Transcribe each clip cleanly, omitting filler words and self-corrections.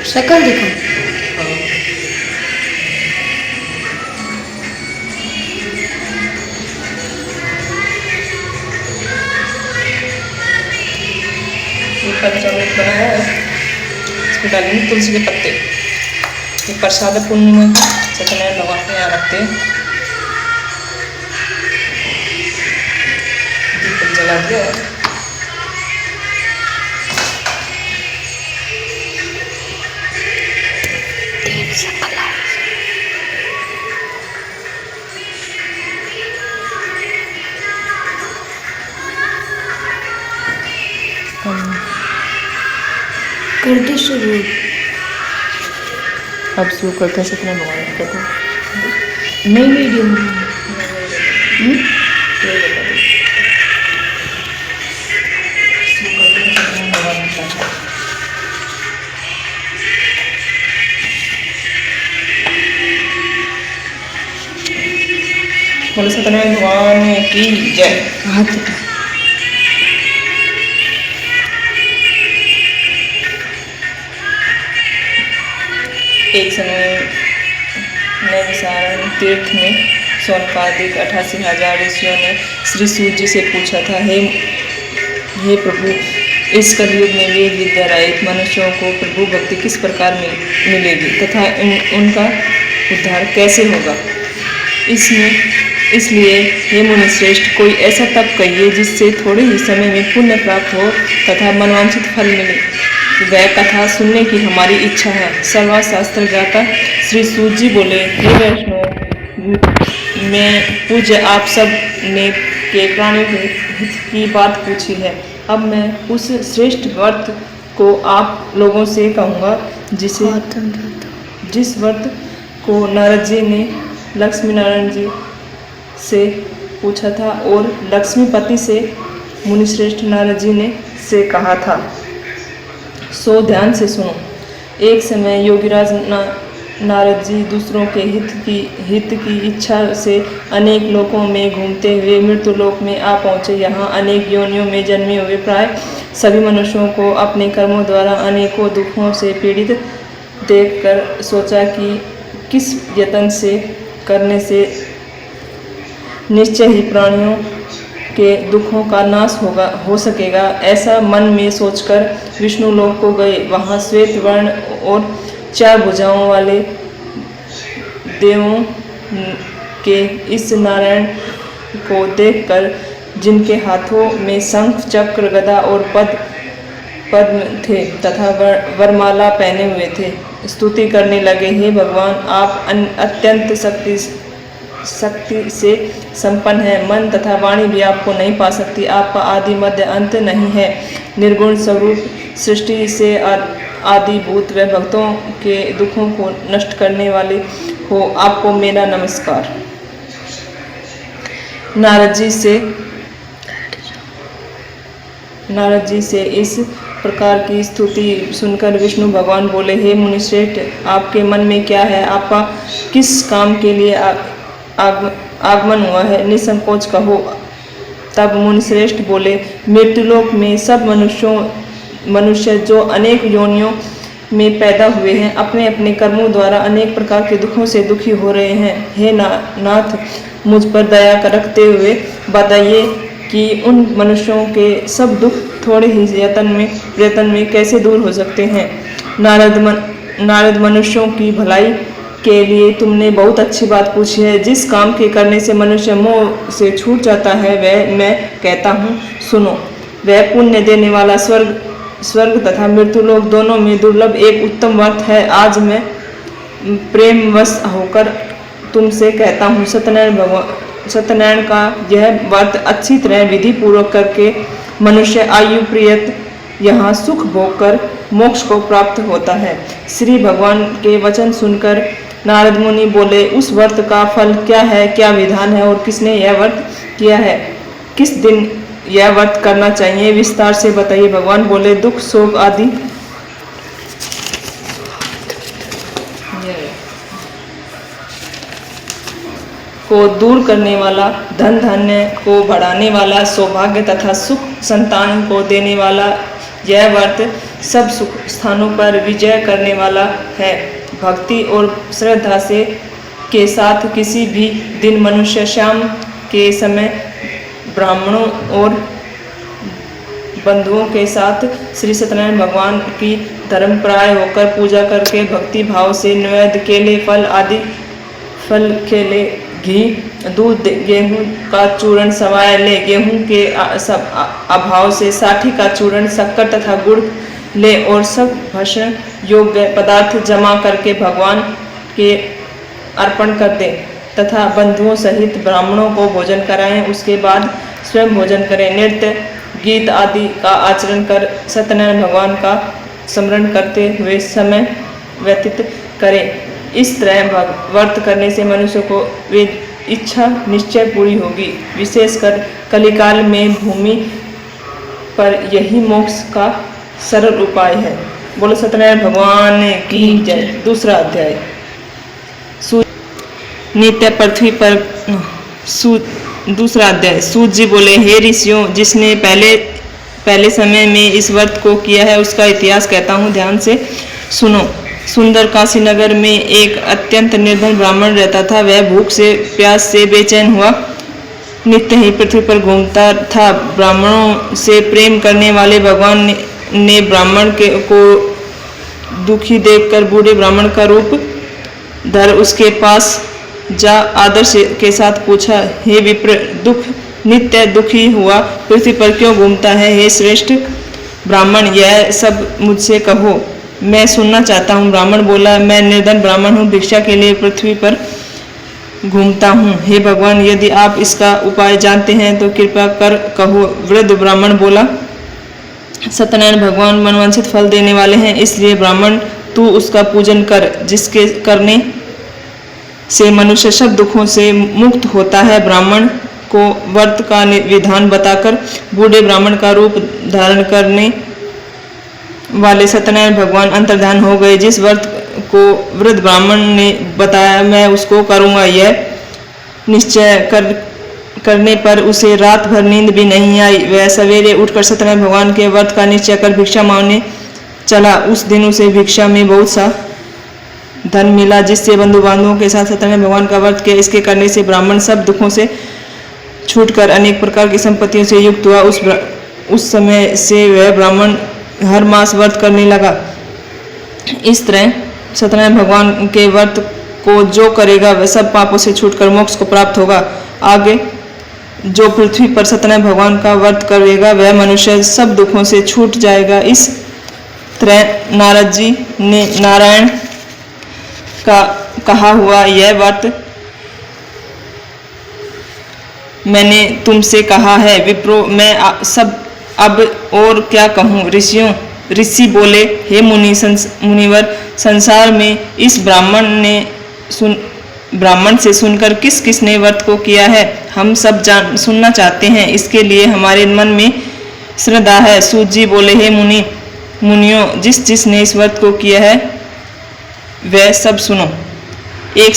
शक्ल दिखाओ। ये पंचामृत बना है, इसमें डालेंगे तुलसी के पत्ते। ये प्रसाद पूर्णिमा सत्यनारायण भगवान के यहाँ रखते हैं। दीपक जला दिया है। कर दे शुरू। अब शुरू करते हैं सत्यनारायण भगवान का कहते नई वीडियो में बोले सत्यनारायण भगवान की जय। हाथ उठा। एक समय नैमिषारण्य तीर्थ में सौनकादिक 88,000 ऋषियों ने श्री सूत जी से पूछा था, हे प्रभु, इस कलयुग में वेद विद्या रहित मनुष्यों को प्रभु भक्ति किस प्रकार मिलेगी तथा उनका उद्धार कैसे होगा। इसलिए हे मुनिश्रेष्ठ, कोई ऐसा तप कहिए जिससे थोड़े ही समय में पुण्य प्राप्त हो तथा मनवांछित फल मिले। वह कथा सुनने की हमारी इच्छा है। सर्वशास्त्र ज्ञाता श्री सूत जी बोले, हे वैष्णव, मैं पूज्य आप सब ने के प्राणियों के हित की बात पूछी है। अब मैं उस श्रेष्ठ व्रत को आप लोगों से कहूँगा जिस व्रत को नारद जी ने लक्ष्मी नारायण जी से पूछा था और लक्ष्मीपति से मुनिश्रेष्ठ नारद जी ने से कहा था। सो ध्यान से सुनो। एक समय योगीराज नारद जी दूसरों के हित की इच्छा से अनेक लोकों में घूमते हुए मृत्यु लोक में आ पहुँचे। यहाँ अनेक योनियों में जन्मे हुए प्राय सभी मनुष्यों को अपने कर्मों द्वारा अनेकों दुखों से पीड़ित देखकर सोचा कि किस यत्न से करने से निश्चय ही प्राणियों के दुखों का नाश हो सकेगा। ऐसा मन में सोचकर विष्णु लोक को गए। वहाँ श्वेत वर्ण और 4 भुजाओं वाले देवों के इस नारायण को देखकर, जिनके हाथों में शंख चक्र गदा और पद्म थे तथा वरमाला पहने हुए थे, स्तुति करने लगे, हे भगवान, आप अत्यंत शक्ति से संपन्न है। मन तथा वाणी भी आपको नहीं पा सकती। आपका आदि मध्य अंत नहीं है। निर्गुण स्वरूप सृष्टि से आदिभूत व भक्तों के दुखों को नष्ट करने वाले हो। आपको मेरा नमस्कार। नारद जी से इस प्रकार की स्तुति सुनकर विष्णु भगवान बोले, हे मुनिश्रेष्ठ, आपके मन में क्या है? आपका किस काम के लिए आगमन हुआ है? निसंकोच कहो। तब मुनिश्रेष्ठ बोले, मृत्युलोक में सब मनुष्य जो अनेक योनियों में पैदा हुए हैं, अपने अपने कर्मों द्वारा अनेक प्रकार के दुखों से दुखी हो रहे हैं। हे नाथ, मुझ पर दया रखते हुए बताइए कि उन मनुष्यों के सब दुख थोड़े ही प्रयत्न में कैसे दूर हो सकते हैं। नारद, मनुष्यों की भलाई के लिए तुमने बहुत अच्छी बात पूछी है। जिस काम के करने से मनुष्य मोह से छूट जाता है, वह मैं कहता हूँ, सुनो। वह पुण्य देने वाला स्वर्ग तथा मृत्युलोक दोनों में दुर्लभ एक उत्तम व्रत है। आज मैं प्रेमवश होकर तुमसे कहता हूँ, सत्यनारायण का यह व्रत अच्छी तरह विधि पूर्वक करके मनुष्य आयु प्रियत यहाँ सुख भोग कर मोक्ष को प्राप्त होता है। श्री भगवान के वचन सुनकर नारद मुनि बोले, उस व्रत का फल क्या है, क्या विधान है और किसने यह व्रत किया है? किस दिन यह व्रत करना चाहिए? विस्तार से बताइए। भगवान बोले, दुख शोक आदि को दूर करने वाला, धन धान्य को बढ़ाने वाला, सौभाग्य तथा सुख संतान को देने वाला यह व्रत सब सुख स्थानों पर विजय करने वाला है। भक्ति और श्रद्धा से के साथ किसी भी दिन मनुष्य शाम के समय ब्राह्मणों और बंधुओं के साथ श्री सत्यनारायण भगवान की धर्मप्राय होकर पूजा करके भक्ति भाव से नैवेद्य केले फल आदि फल केले घी दूध गेहूं का चूर्ण सवाय ले। गेहूं के अभाव से साठी का चूर्ण शक्कर तथा गुड़ ले और सब भक्षण योग्य पदार्थ जमा करके भगवान के अर्पण कर दे तथा बंधुओं सहित ब्राह्मणों को भोजन कराएं। उसके बाद स्वयं भोजन करें। नृत्य गीत आदि का आचरण कर सत्यनारायण भगवान का स्मरण करते हुए समय व्यतीत करें। इस तरह व्रत करने से मनुष्य को वे इच्छा निश्चय पूरी होगी। विशेषकर कलिकाल में भूमि पर यही मोक्ष का सरल उपाय है। बोलो सत्यनारायण भगवान की जय। दूसरा अध्याय। नित्य पृथ्वी पर दूसरा अध्याय। सूत जी बोले, हे ऋषियों, जिसने पहले समय में इस व्रत को किया है उसका इतिहास कहता हूँ, ध्यान से सुनो। सुंदर काशी नगर में एक अत्यंत निर्धन ब्राह्मण रहता था। वह भूख से प्यास से बेचैन हुआ नित्य ही पृथ्वी पर घूमता था। ब्राह्मणों से प्रेम करने वाले भगवान ने ब्राह्मण को दुखी देखकर बूढ़े ब्राह्मण का रूप धर उसके पास जा आदर के साथ पूछा, हे विप्र, नित्य दुखी हुआ पृथ्वी पर क्यों घूमता है? हे श्रेष्ठ ब्राह्मण, यह सब मुझसे कहो, मैं सुनना चाहता हूँ। ब्राह्मण बोला, मैं निर्धन ब्राह्मण हूँ, भिक्षा के लिए पृथ्वी पर घूमता हूँ। हे भगवान, यदि आप इसका उपाय जानते हैं तो कृपा कर कहो। वृद्ध ब्राह्मण बोला, सत्यनारायण भगवान मनवांछित फल देने वाले हैं, इसलिए ब्राह्मण तू उसका पूजन कर, जिसके करने से मनुष्य सब दुखों से मुक्त होता है। ब्राह्मण को व्रत का विधान बताकर बूढ़े ब्राह्मण का रूप धारण करने वाले सत्यनारायण भगवान अंतर्धान हो गए। जिस व्रत को वृद्ध ब्राह्मण ने बताया मैं उसको करूँगा, यह निश्चय करने पर उसे रात भर नींद भी नहीं आई। वह सवेरे उठकर सत्यनारायण भगवान के व्रत का निश्चय कर भिक्षा मांगने चला। उस दिन उसे भिक्षा में बहुत सा धन मिला, जिससे बंधु बांधवों के साथ सत्यनारायण भगवान का व्रत किया। इसके करने से ब्राह्मण सब दुखों से छूटकर अनेक प्रकार की संपत्तियों से युक्त हुआ। उस समय से वह ब्राह्मण हर मास व्रत करने लगा। इस तरह सत्यनारायण भगवान के व्रत को जो करेगा वह सब पापों से छूटकर मोक्ष को प्राप्त होगा। आगे जो पृथ्वी पर सत्यनारायण भगवान का व्रत करेगा वह मनुष्य सब दुखों से छूट जाएगा। इस तरह नारद जी ने नारायण का कहा हुआ यह व्रत मैंने तुमसे कहा है। विप्रो, मैं सब अब और क्या कहूँ। ऋषि बोले, हे मुनिवर, संसार में इस ब्राह्मण से सुनकर किस किस ने व्रत को किया है, हम सब सुनना चाहते हैं। इसके लिए हमारे मन में श्रद्धा है। सूत जी बोले, हे मुनियों, जिसने इस व्रत को किया है वह सब सुनो। एक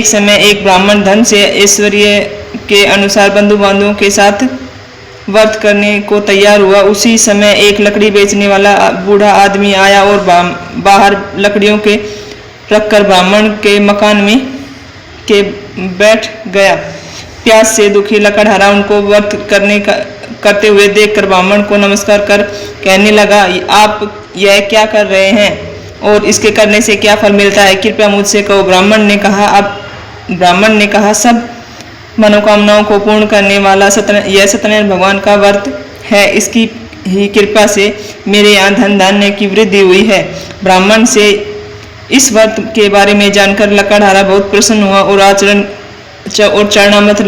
समय एक ब्राह्मण धन से ऐश्वर्य के अनुसार बंधु बांधवों के साथ व्रत करने को तैयार हुआ। उसी समय एक लकड़ी बेचने वाला बूढ़ा आदमी आया और बाहर लकड़ियों के रखकर ब्राह्मण के मकान में के बैठ गया। प्यास से दुखी लकड़हारा उनको व्रत करते हुए देखकर ब्राह्मण को नमस्कार कर कहने लगा, आप यह क्या कर रहे हैं और इसके करने से क्या फल मिलता है, कृपया मुझसे कहो। ब्राह्मण ने कहा, सब मनोकामनाओं को पूर्ण करने वाला यह सत्यनारायण भगवान का व्रत है। इसकी ही कृपा से मेरे यहाँ धन धान्य की वृद्धि हुई है। ब्राह्मण से इस व्रत के बारे में जानकर लकड़हारा बहुत प्रसन्न हुआ और चरणामृत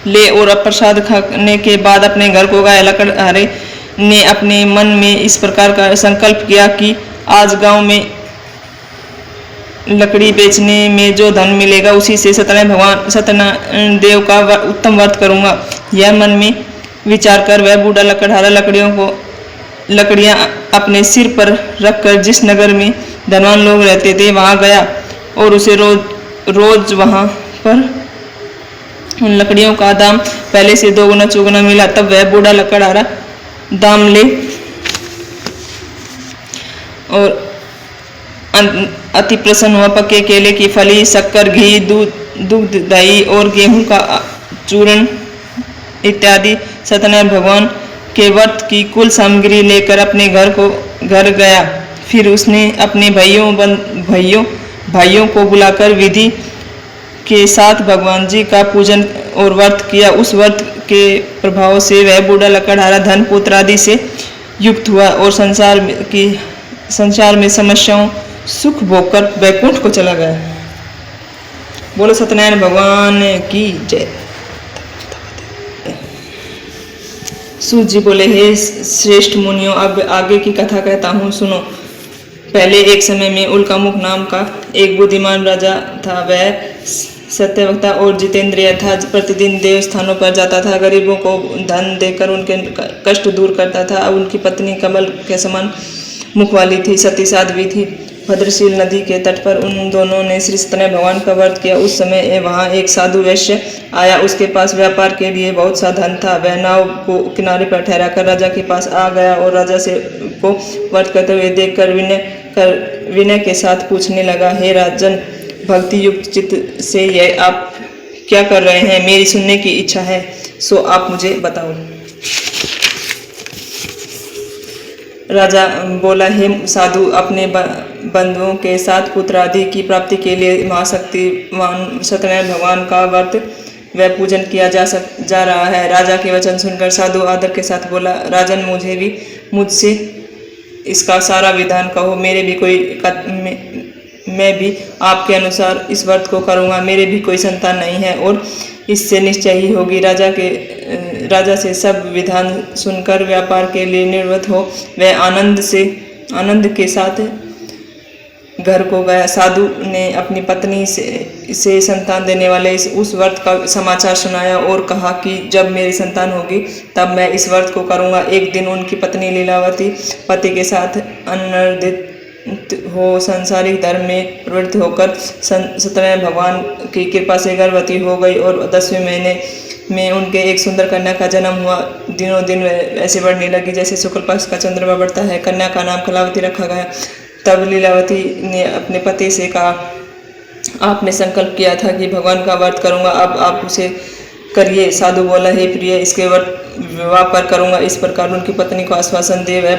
ले और प्रसाद खाने के बाद अपने घर को गया। लकड़हारे ने अपने मन में इस प्रकार का संकल्प किया कि आज गांव में लकड़ी बेचने में जो धन मिलेगा उसी से सत्यनारायण देव का उत्तम व्रत करूंगा। यह मन में विचार कर वह बूढ़ा लकड़हारा लकड़ियां अपने सिर पर रखकर जिस नगर में धनवान लोग रहते थे वहां गया और उसे रोज वहां पर उन लकड़ियों का दाम पहले से 2 गुना चौगुना मिला। तब वह बूढ़ा लकड़हारा दाम ले और अति प्रसन्न हुआ। पके केले की फली, शक्कर, घी, दूध, दही और गेहूं का चूर्ण इत्यादि सत्यनारायण भगवान के व्रत की कुल सामग्री लेकर अपने घर गया। फिर उसने अपने भाइयों को बुलाकर विधि के साथ भगवान जी का पूजन और व्रत किया। उस व्रत के प्रभाव से वह बूढ़ा लकड़हारा धन पुत्र आदि से युक्त हुआ और संसार में समस्याओं सुख भोग कर वैकुंठ को चला गया। बोलो सत्यनारायण भगवान की जय। सूत जी बोले, हे श्रेष्ठ मुनियों, अब आगे की कथा कहता हूँ, सुनो। पहले एक समय में उल्कामुख नाम का एक बुद्धिमान राजा था। वह सत्यवक्ता और जितेंद्रिय था। प्रतिदिन देव स्थानों पर जाता था, गरीबों को धन देकर उनके कष्ट दूर करता था। अब उनकी पत्नी कमल के समान मुख वाली थी, सती साध्वी थी। भद्रशील नदी के तट पर उन दोनों ने श्री सत्यनारायण भगवान का व्रत किया। उस समय वहां एक साधु वैश्य आया। उसके पास व्यापार के लिए बहुत सा धन था। वह नाव को किनारे पर ठहराकर राजा के पास आ गया और राजा से को व्रत करते हुए देखकर विनय के साथ पूछने लगा, हे राजन, भक्ति युक्त चित्त से यह आप क्या कर रहे हैं? मेरी सुनने की इच्छा है, सो आप मुझे बताओ। राजा बोला, हे साधु, अपने बंधुओं के साथ पुत्र आदि की प्राप्ति के लिए महाशक्तिवान सत्यनारायण भगवान का व्रत व पूजन किया जा रहा है। राजा के वचन सुनकर साधु आदर के साथ बोला, राजन, मुझसे इसका सारा विधान कहो। मैं भी आपके अनुसार इस व्रत को करूँगा। मेरे भी कोई संतान नहीं है और इससे निश्चय ही होगी। राजा से सब विधान सुनकर व्यापार के लिए निवृत्त हो वह आनंद के साथ घर को गया। साधु ने अपनी पत्नी से संतान देने वाले उस व्रत का समाचार सुनाया और कहा कि जब मेरी संतान होगी तब मैं इस व्रत को करूँगा। एक दिन उनकी पत्नी लीलावती पति के साथ अनर्दित हो सांसारिक धर्म में प्रवृत्त होकर सत्यनारायण भगवान की कृपा से गर्भवती हो गई और 10वें महीने में उनके एक सुंदर कन्या का जन्म हुआ। दिनों दिन ऐसे बढ़ने लगी जैसे शुक्ल पक्ष का चंद्रमा बढ़ता है। कन्या का नाम कलावती रखा गया। तब लीलावती ने अपने पति से कहा, आपने संकल्प किया था कि भगवान का व्रत करूंगा, अब आप उसे करिए। साधु बोला, हे प्रिय, इसके व्रत विवाह पर करूंगा। इस प्रकार उनकी पत्नी को आश्वासन दे वह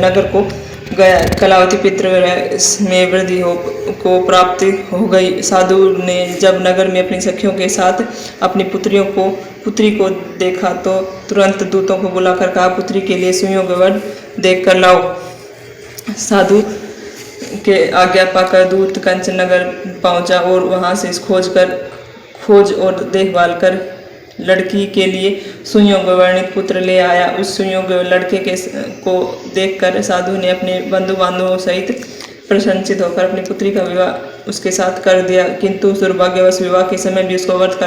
नगर को गया। कलावती पितृ में वृद्धि को प्राप्त हो गई। साधु ने जब नगर में अपनी सखियों के साथ अपनी पुत्री को देखा तो तुरंत दूतों को बुलाकर कहा, पुत्री के लिए सुइयों के वर देख कर लाओ। साधु के आज्ञा पाकर दूत कंचन नगर पहुंचा और वहां से खोज और देखभाल कर लड़की के लिए सुइयों वर्णित पुत्र ले आया। उस सुइयों लड़के को देखकर साधु ने अपने बंधु बांधवों सहित प्रसन्नचित होकर अपनी पुत्री का विवाह उसके साथ कर दिया। किंतु दुर्भाग्यवश विवाह के समय भी उसको व्रत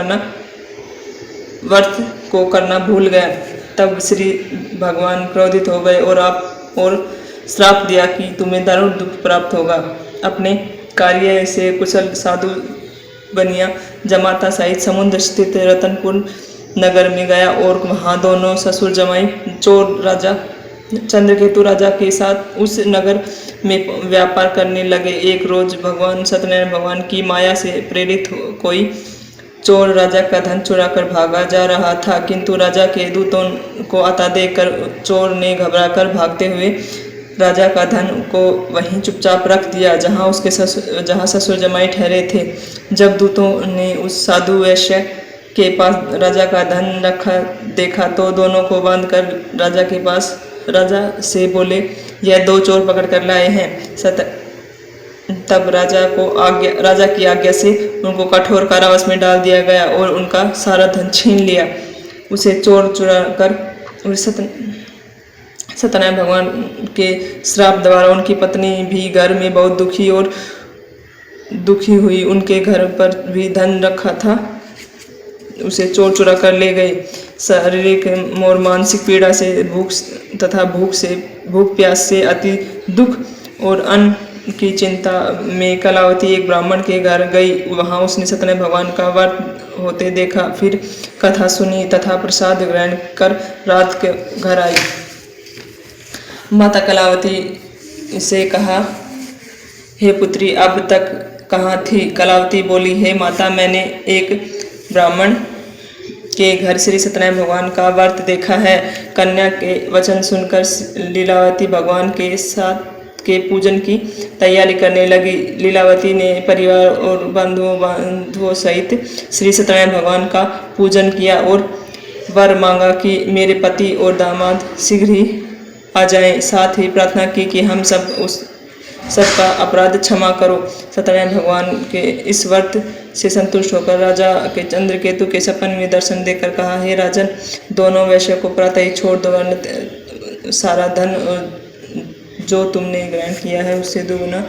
को करना भूल गया। तब श्री भगवान क्रोधित हो गए और श्राप दिया कि तुम्हें दारुण दुख प्राप्त होगा। अपने कार्य से कुशल साधु बनिया जमाता सहित समुद्र स्थित रतनपुर नगर में गया और वहां दोनों ससुर जमाई चोर राजा चंद्रकेतु राजा के साथ उस नगर में व्यापार करने लगे। एक रोज भगवान सत्यनारायण भगवान की माया से प्रेरित कोई चोर राजा का धन चुराकर भागा जा रहा था, किंतु राजा के दूतों को आता देखकर चोर ने घबराकर भागते हुए राजा का धन को वहीं चुपचाप रख दिया जहां ससुर जमाई ठहरे थे। जब दूतों ने उस साधु वैश्य के पास राजा का धन रखा देखा तो दोनों को बांधकर राजा से बोले, यह दो चोर पकड़ कर लाए हैं। तब राजा की आज्ञा से उनको कठोर कारावास में डाल दिया गया और उनका सारा धन छीन लिया। उसे चोर चुरा कर सत्यनारायण भगवान के श्राप द्वारा उनकी पत्नी भी घर में बहुत दुखी हुई। उनके घर पर भी धन रखा था उसे चोर चुरा कर ले गए। शारीरिक और मानसिक पीड़ा से भूख प्यास से अति दुख और अन्न की चिंता में कलावती एक ब्राह्मण के घर गई। वहां उसने सत्यनारायण भगवान का व्रत होते देखा। फिर कथा सुनी तथा प्रसाद ग्रहण कर रात के घर आई। माता कलावती से कहा, हे पुत्री, अब तक कहाँ थी? कलावती बोली, हे माता, मैंने एक ब्राह्मण के घर श्री सत्यनारायण भगवान का व्रत देखा है। कन्या के वचन सुनकर लीलावती भगवान के साथ के पूजन की तैयारी करने लगी। लीलावती ने परिवार और बंधुओं सहित श्री सत्यनारायण भगवान का पूजन किया और वर मांगा कि मेरे पति और दामाद शीघ्र ही आ जाएं। साथ ही प्रार्थना की कि हम सबका अपराध क्षमा करो। सत्यनारायण भगवान के इस व्रत से संतुष्ट होकर राजा के चंद्रकेतु के सपन में दर्शन देकर कहा, हे राजन, दोनों वैश्य को प्रातः ही छोड़ दो, वरन सारा धन जो तुमने ग्रहण किया है उससे दुगुना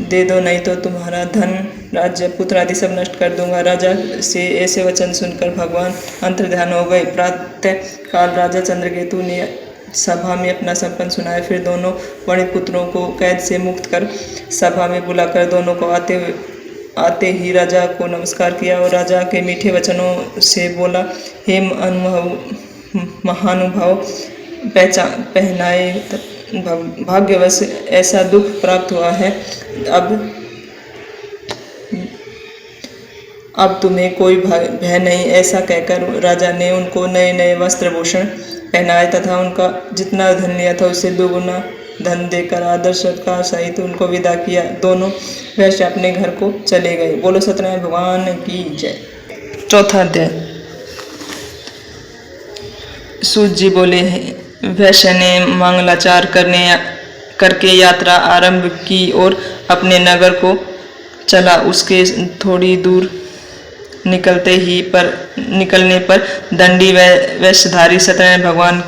दे दो, नहीं तो तुम्हारा धन, राज्य, पुत्र आदि सब नष्ट कर दूंगा। राजा से ऐसे वचन सुनकर भगवान अंतर्ध्यान हो गए। प्रातः काल राजा चंद्रकेतु ने सभा में अपना संपन्न सुनाया। फिर दोनों वणित पुत्रों को कैद से मुक्त कर सभा में बुलाकर दोनों को आते ही राजा को नमस्कार किया और राजा के मीठे वचनों से बोला, हे महानुभाव, पहनाए भाग्यवश ऐसा दुख प्राप्त हुआ है। अब तुम्हें कोई भय नहीं। ऐसा कहकर राजा ने उनको नए नए वस्त्र भूषण पहनाए तथा उनका जितना धन लिया था उससे दोगुना धन देकर आदर सत्कार सहित उनको विदा किया। दोनों वैश्य अपने घर को चले गए। बोलो सत्यनारायण भगवान की जय। चौथा अध्याय। सूत जी बोले, वैश्य ने मंगलाचार करके यात्रा आरंभ की और अपने नगर को चला। उसके थोड़ी दूर निकलने पर दंडी वेशधारी सत्यनारायण भगवान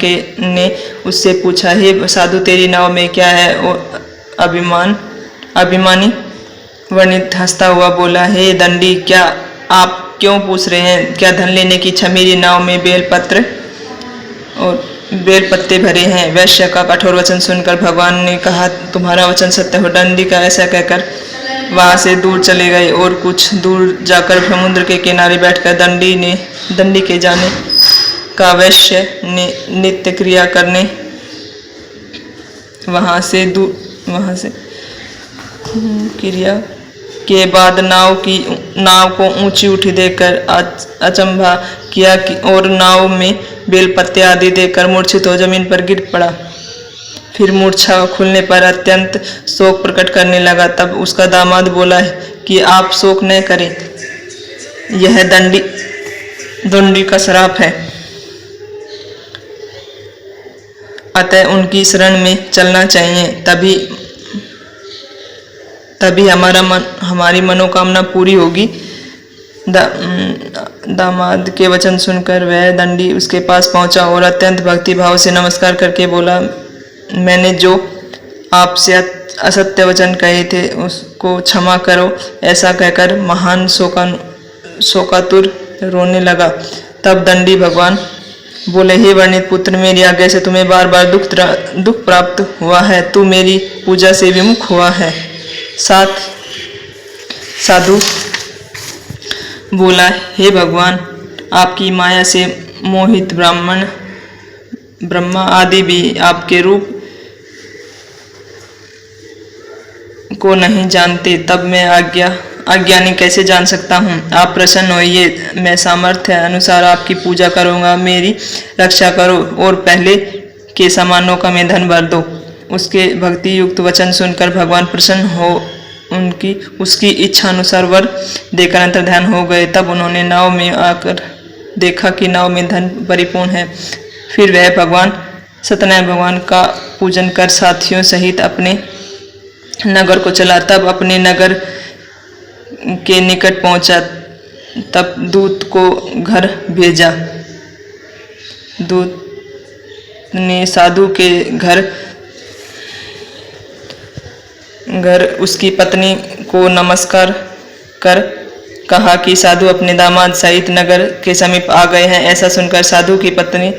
ने उससे पूछा, हे साधु, तेरी नाव में क्या है? और अभिमानी वणित हंसता हुआ बोला, हे दंडी, क्या आप क्यों पूछ रहे हैं? क्या धन लेने की इच्छा? मेरी नाव में बेलपत्र और बेलपत्ते भरे हैं। वैश्य का कठोर वचन सुनकर भगवान ने कहा, तुम्हारा वचन सत्य हो। दंडी का ऐसा कहकर वहां से दूर चले गए और कुछ दूर जाकर समुद्र के किनारे बैठकर दंडी के जाने का वैश्य ने नित्य क्रिया करने वहां से क्रिया के बाद नाव को ऊंची उठी देखकर अचंभा किया और नाव में बेलपत्ते आदि देखकर मूर्छित हो जमीन पर गिर पड़ा। फिर मूर्छा खुलने पर अत्यंत शोक प्रकट करने लगा। तब उसका दामाद बोला कि आप शोक न करें, यह दंडी का श्राप है, अतः उनकी शरण में चलना चाहिए, तभी हमारी मनोकामना पूरी होगी। दामाद के वचन सुनकर वह दंडी उसके पास पहुंचा और अत्यंत भक्ति भाव से नमस्कार करके बोला, मैंने जो आपसे असत्य वचन कहे थे उसको क्षमा करो। ऐसा कहकर महान शोकातुर रोने लगा। तब दंडी भगवान बोले, हे वर्णित पुत्र, मेरी आज्ञा से तुम्हें बार बार दुख प्राप्त हुआ है। तू मेरी पूजा से विमुख हुआ है। साधु बोला, हे भगवान, आपकी माया से मोहित ब्रह्मा आदि भी आपके रूप को नहीं जानते, तब मैं अज्ञानी कैसे जान सकता हूँ? आप प्रसन्न होइए, मैं सामर्थ्य अनुसार आपकी पूजा करूँगा। मेरी रक्षा करो और पहले के समानों का मैं धन भर दो। उसके भक्ति युक्त वचन सुनकर भगवान प्रसन्न हो उसकी इच्छा अनुसार वर देकर अंतर्ध्यान हो गए। तब उन्होंने नाव में आकर देखा कि नाव में धन परिपूर्ण है। फिर वह भगवान सत्यनारायण भगवान का पूजन कर साथियों सहित अपने नगर को चला। तब अपने नगर के निकट पहुंचा। तब दूत को घर भेजा। दूत ने साधु के घर उसकी पत्नी को नमस्कार कर कहा कि साधु अपने दामाद सहित नगर के समीप आ गए हैं। ऐसा सुनकर साधु की पत्नी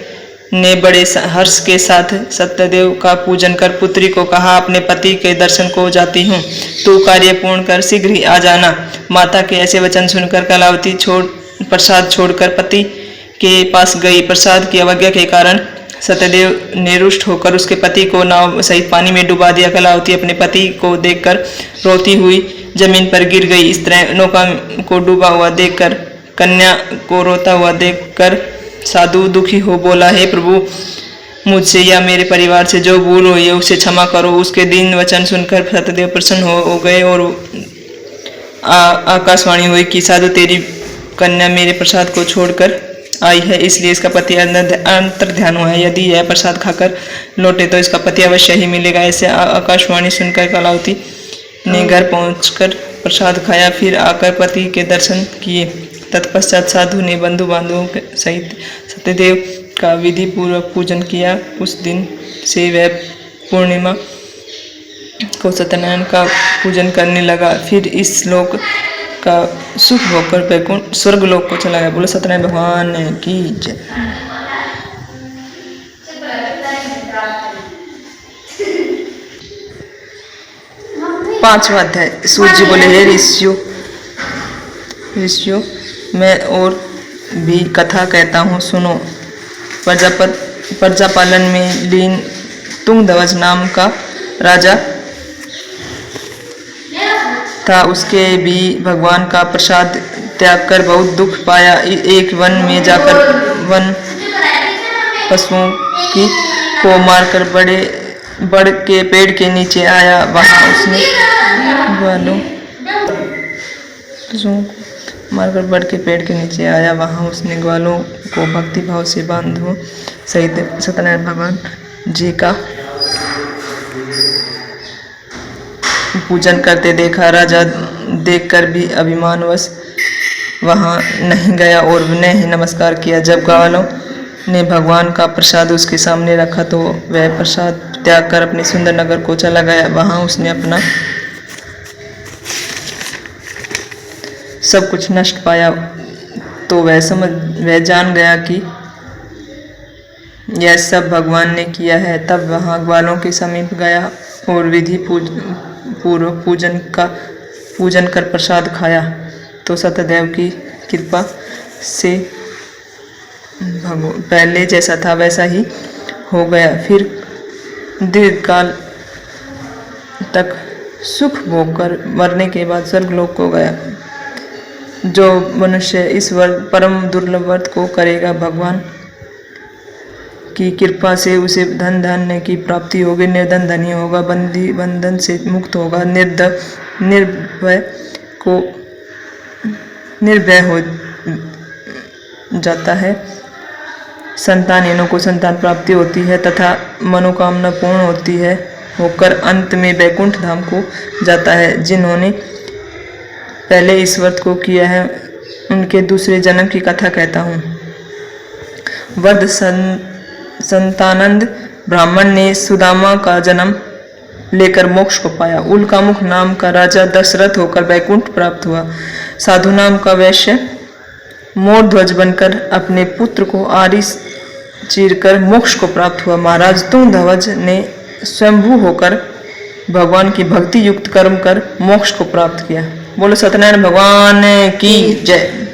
ने बड़े हर्ष के साथ सत्यदेव का पूजन कर पुत्री को कहा, अपने पति के दर्शन को जाती हूँ, तू कार्य पूर्ण कर शीघ्र ही आ जाना। माता के ऐसे वचन सुनकर कलावती प्रसाद छोड़कर पति के पास गई। प्रसाद की अवज्ञा के कारण सत्यदेव ने रुष्ट होकर उसके पति को नाव सहित पानी में डुबा दिया। कलावती अपने पति को देखकर रोती हुई जमीन पर गिर गई। इस तरह नौका को डूबा हुआ देखकर, कन्या को रोता हुआ देखकर साधु दुखी हो बोला, हे प्रभु, मुझसे या मेरे परिवार से जो भूल हुई है उसे क्षमा करो। उसके दीन वचन सुनकर सत्यदेव प्रसन्न हो गए और आकाशवाणी हुई कि साधु, तेरी कन्या मेरे प्रसाद को छोड़कर आई है, इसलिए इसका पति अंतर ध्यान हुआ है। यदि यह प्रसाद खाकर लौटे तो इसका पति अवश्य ही मिलेगा। ऐसे आकाशवाणी सुनकर कलावती ने घर पहुंचकर प्रसाद खाया, फिर आकर पति के दर्शन किए। तत्पश्चात साधु ने बंधु बांधवों के सहित सत्यदेव का विधि पूर्वक पूजन किया। उस दिन से वह पूर्णिमा को सत्यनारायण का पूजन करने लगा। फिर इस लोक का सुख होकर वैकुंठ स्वर्ग लोक को चला गया। बोलो सत्यनारायण भगवान की जय। पांचवा अध्याय। सूर्य बोले, हे ऋषियों, मैं और भी कथा कहता हूँ, सुनो। प्रजापालन में लीन तुंगध्वज नाम का राजा था। उसके भी भगवान का प्रसाद त्याग कर बहुत दुख पाया। एक वन में जाकर वन पशुओं को मारकर बड़ के पेड़ के नीचे आया। वहां उसने ग्वालों को भक्ति भाव से बांधो सहित सत्यनारायण भगवान जी का पूजन करते देखा। राजा देखकर भी अभिमानवश वहां नहीं गया और विनय ही नमस्कार किया। जब ग्वालों ने भगवान का प्रसाद उसके सामने रखा तो वह प्रसाद त्याग कर अपने सुंदर नगर को चला गया। वहां उसने अपना सब कुछ नष्ट पाया तो वह जान गया कि यह सब भगवान ने किया है। तब वहां ग्वालों के समीप गया और विधि पूर्वक पूजन कर प्रसाद खाया तो सत्यदेव की कृपा से पहले जैसा था वैसा ही हो गया। फिर दीर्घकाल तक सुख भोग कर मरने के बाद स्वर्गलोक को गया। जो मनुष्य इस परम दुर्लभ व्रत को करेगा, भगवान की कृपा से उसे धन धान्य की प्राप्ति होगी, निर्धन धनी होगा, बंदी बंधन से मुक्त होगा, निर्भय हो जाता है, संतानहीनों को संतान प्राप्ति होती है तथा मनोकामना पूर्ण होती है, होकर अंत में वैकुंठ धाम को जाता है। जिन्होंने पहले इस व्रत को किया है उनके दूसरे जन्म की कथा कहता हूँ। वृद्ध संतानंद ब्राह्मण ने सुदामा का जन्म लेकर मोक्ष को पाया। उल्कामुख नाम का राजा दशरथ होकर वैकुंठ प्राप्त हुआ। साधु नाम का वैश्य मोर ध्वज बनकर अपने पुत्र को आरी चीरकर मोक्ष को प्राप्त हुआ। महाराज तुंगध्वज ने स्वयंभू होकर भगवान की भक्ति युक्त कर्म कर मोक्ष को प्राप्त किया। बोलो सत्यनारायण भगवान की जय।